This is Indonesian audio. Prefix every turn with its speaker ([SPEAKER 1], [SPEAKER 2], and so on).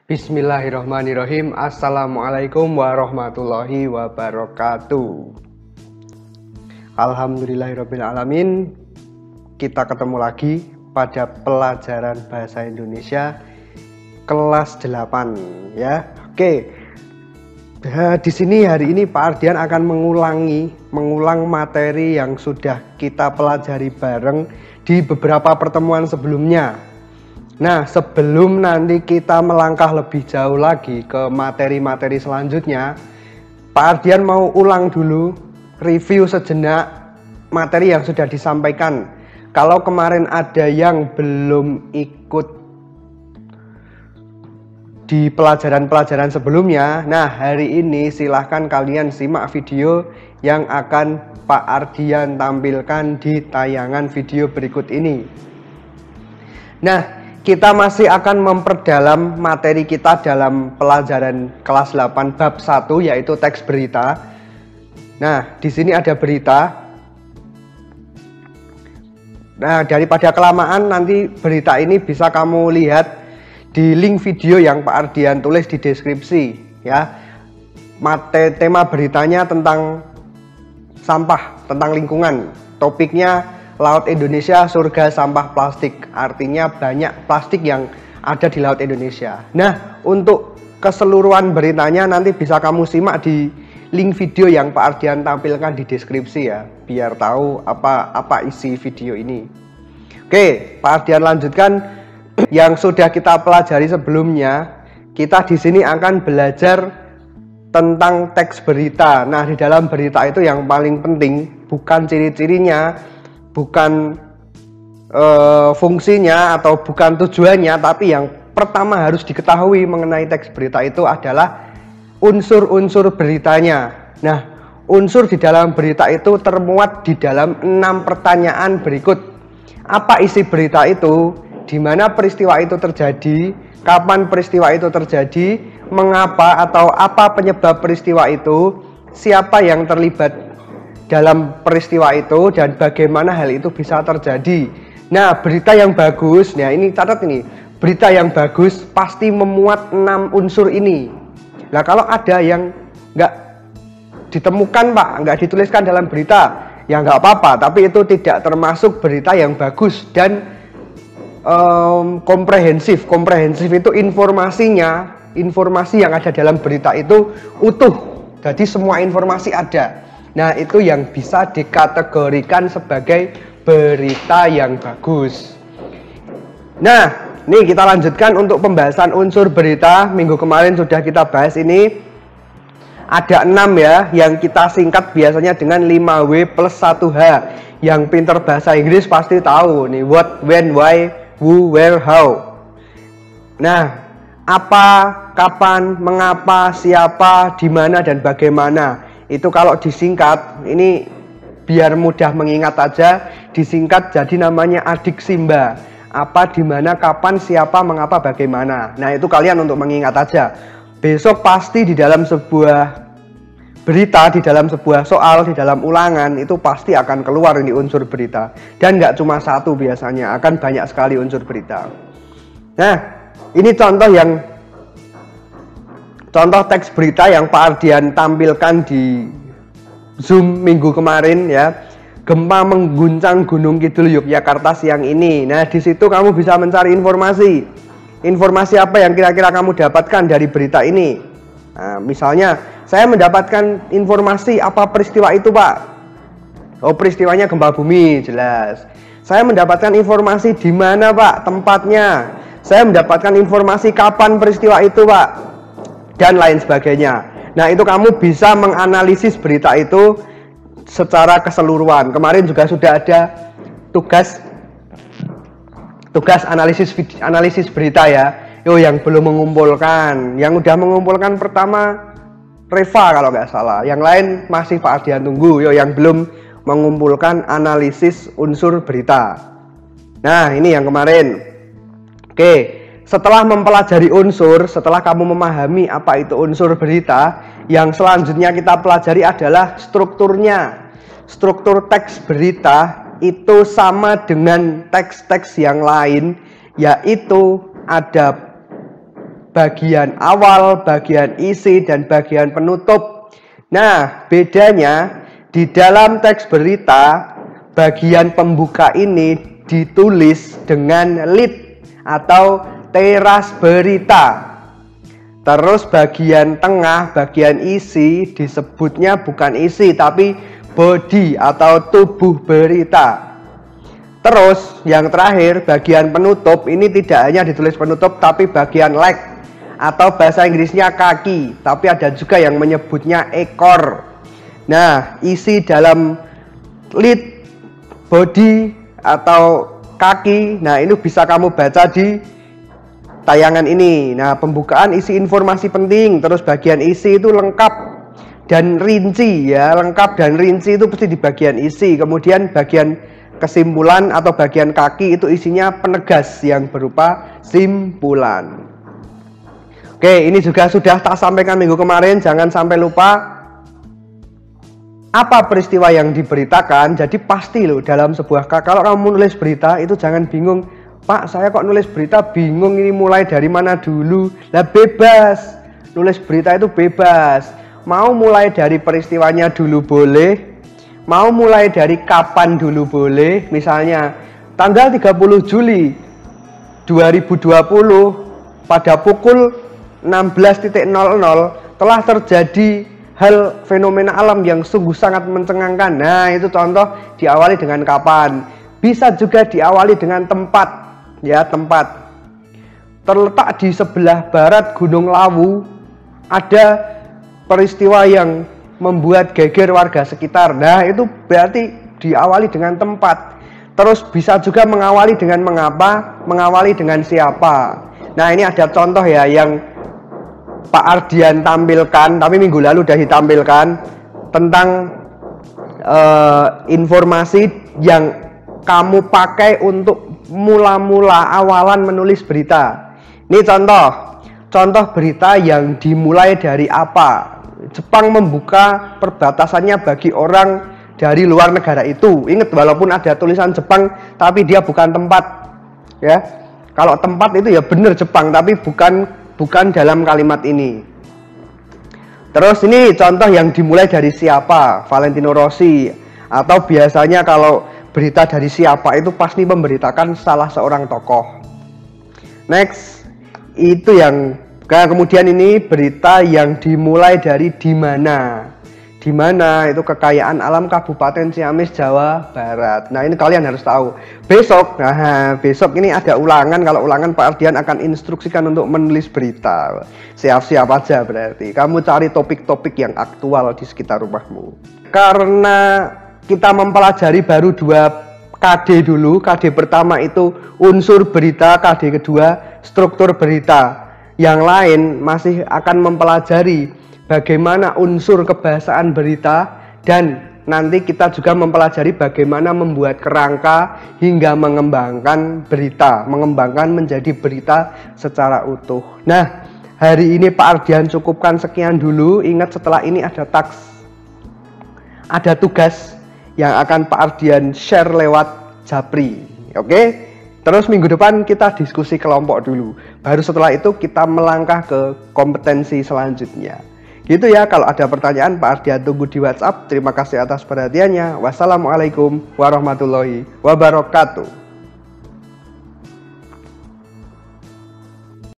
[SPEAKER 1] Bismillahirrahmanirrahim. Assalamualaikum warahmatullahi wabarakatuh. Alhamdulillahirrabbilalamin. Kita ketemu lagi pada pelajaran bahasa Indonesia kelas 8 ya. Oke. Di sini hari ini Pak Ardian akan mengulang materi yang sudah kita pelajari bareng di beberapa pertemuan sebelumnya. Nah, sebelum nanti kita melangkah lebih jauh lagi ke materi-materi selanjutnya, Pak Ardian mau ulang dulu, review sejenak materi yang sudah disampaikan. Kalau kemarin ada yang belum ikut di pelajaran-pelajaran sebelumnya, nah hari ini silahkan kalian simak video yang akan Pak Ardian tampilkan di tayangan video berikut ini. Nah, kita masih akan memperdalam materi kita dalam pelajaran kelas 8 bab 1 yaitu teks berita. Nah, di sini ada berita. Nah, daripada kelamaan nanti berita ini bisa kamu lihat di link video yang Pak Ardian tulis di deskripsi ya. Tema beritanya tentang sampah, tentang lingkungan. Topiknya Laut Indonesia surga sampah plastik, artinya banyak plastik yang ada di Laut Indonesia. Nah, untuk keseluruhan beritanya nanti bisa kamu simak di link video yang Pak Ardian tampilkan di deskripsi ya, biar tahu apa isi video ini. Oke, Pak Ardian lanjutkan yang sudah kita pelajari sebelumnya. Kita di sini akan belajar tentang teks berita. Nah, di dalam berita itu yang paling penting bukan ciri-cirinya, bukan fungsinya atau bukan tujuannya, tapi yang pertama harus diketahui mengenai teks berita itu adalah unsur-unsur beritanya. Nah, unsur di dalam berita itu termuat di dalam 6 pertanyaan berikut. Apa isi berita itu? Di mana peristiwa itu terjadi? Kapan peristiwa itu terjadi? Mengapa atau apa penyebab peristiwa itu? Siapa yang terlibat dalam peristiwa itu dan bagaimana hal itu bisa terjadi. Nah, berita yang bagus, nah ini catat ini, berita yang bagus pasti memuat 6 unsur ini. Nah, kalau ada yang nggak ditemukan Pak, nggak dituliskan dalam berita, ya nggak apa-apa, tapi itu tidak termasuk berita yang bagus dan komprehensif. Komprehensif itu informasinya, informasi yang ada dalam berita itu utuh, jadi semua informasi ada. Nah, itu yang bisa dikategorikan sebagai berita yang bagus. Nah, nih kita lanjutkan untuk pembahasan unsur berita. Minggu kemarin sudah kita bahas ini. Ada 6 ya, yang kita singkat biasanya dengan 5W plus 1H. Yang pinter bahasa Inggris pasti tahu nih, what, when, why, who, where, how. Nah, apa, kapan, mengapa, siapa, di mana, dan bagaimana. Itu kalau disingkat, ini biar mudah mengingat aja, disingkat jadi namanya adik simba. Apa, di mana, kapan, siapa, mengapa, bagaimana. Nah, itu kalian untuk mengingat aja. Besok pasti di dalam sebuah berita, di dalam sebuah soal, di dalam ulangan, itu pasti akan keluar ini unsur berita. Dan nggak cuma satu biasanya, akan banyak sekali unsur berita. Nah, ini contoh teks berita yang Pak Ardian tampilkan di Zoom minggu kemarin ya. Gempa mengguncang Gunung Kidul Yogyakarta siang ini. Nah, di situ kamu bisa mencari informasi. Informasi apa yang kira-kira kamu dapatkan dari berita ini? Nah, misalnya saya mendapatkan informasi apa peristiwa itu, Pak? Oh, peristiwanya gempa bumi, jelas. Saya mendapatkan informasi di mana, Pak, tempatnya. Saya mendapatkan informasi kapan peristiwa itu, Pak, dan lain sebagainya. Nah, itu kamu bisa menganalisis berita itu secara keseluruhan. Kemarin juga sudah ada tugas analisis berita ya. Yo, yang belum mengumpulkan, yang udah mengumpulkan pertama Reva kalau nggak salah. Yang lain masih Pak Ardian tunggu. Yo, yang belum mengumpulkan analisis unsur berita. Nah, ini yang kemarin. Oke. Setelah mempelajari unsur, setelah kamu memahami apa itu unsur berita, yang selanjutnya kita pelajari adalah strukturnya. Struktur teks berita itu sama dengan teks-teks yang lain, yaitu ada bagian awal, bagian isi, dan bagian penutup. Nah, bedanya di dalam teks berita, bagian pembuka ini ditulis dengan lead atau teras berita. Terus bagian tengah, bagian isi disebutnya bukan isi tapi body atau tubuh berita. Terus yang terakhir, bagian penutup ini tidak hanya ditulis penutup tapi bagian leg atau bahasa Inggrisnya kaki, tapi ada juga yang menyebutnya ekor. Nah, isi dalam lead, body atau kaki, nah ini bisa kamu baca di tayangan ini. Nah, pembukaan isi informasi penting, terus bagian isi itu lengkap dan rinci ya, lengkap dan rinci itu pasti di bagian isi. Kemudian bagian kesimpulan atau bagian kaki itu isinya penegas yang berupa simpulan. Oke, ini juga sudah tak sampaikan minggu kemarin, jangan sampai lupa apa peristiwa yang diberitakan. Jadi pasti loh dalam sebuah kalau kamu nulis berita itu jangan bingung, Pak saya kok nulis berita bingung ini mulai dari mana dulu. Lah bebas, nulis berita itu bebas, mau mulai dari peristiwanya dulu boleh, mau mulai dari kapan dulu boleh. Misalnya tanggal 30 Juli 2020 pada pukul 16.00 telah terjadi hal fenomena alam yang sungguh sangat mencengangkan. Nah, itu contoh diawali dengan kapan. Bisa juga diawali dengan tempat. Ya, tempat. Terletak di sebelah barat Gunung Lawu ada peristiwa yang membuat geger warga sekitar. Nah, itu berarti diawali dengan tempat. Terus bisa juga mengawali dengan mengapa, mengawali dengan siapa. Nah, ini ada contoh ya yang Pak Ardian tampilkan, tapi minggu lalu sudah ditampilkan tentang informasi yang kamu pakai untuk mula-mula awalan menulis berita. Ini contoh berita yang dimulai dari apa. Jepang membuka perbatasannya bagi orang dari luar negara itu. Ingat, walaupun ada tulisan Jepang tapi dia bukan tempat ya. Kalau tempat itu ya benar Jepang, tapi bukan dalam kalimat ini. Terus ini contoh yang dimulai dari siapa, Valentino Rossi. Atau biasanya kalau berita dari siapa itu pasti memberitakan salah seorang tokoh. Next, itu yang kemudian ini berita yang dimulai dari di mana itu kekayaan alam Kabupaten Ciamis, Jawa Barat. Nah, ini kalian harus tahu. Besok ini ada ulangan. Kalau ulangan Pak Ardian akan instruksikan untuk menulis berita. Siap-siap aja berarti. Kamu cari topik-topik yang aktual di sekitar rumahmu. Karena kita mempelajari baru 2 KD dulu. KD pertama itu unsur berita, KD kedua struktur berita. Yang lain masih akan mempelajari bagaimana unsur kebahasaan berita, dan nanti kita juga mempelajari bagaimana membuat kerangka hingga mengembangkan berita, mengembangkan menjadi berita secara utuh. Nah, hari ini Pak Ardian cukupkan sekian dulu. Ingat, setelah ini ada tugas yang akan Pak Ardian share lewat Japri. Oke? Terus minggu depan kita diskusi kelompok dulu. Baru setelah itu kita melangkah ke kompetensi selanjutnya. Gitu ya, kalau ada pertanyaan Pak Ardian tunggu di WhatsApp. Terima kasih atas perhatiannya. Wassalamualaikum warahmatullahi wabarakatuh.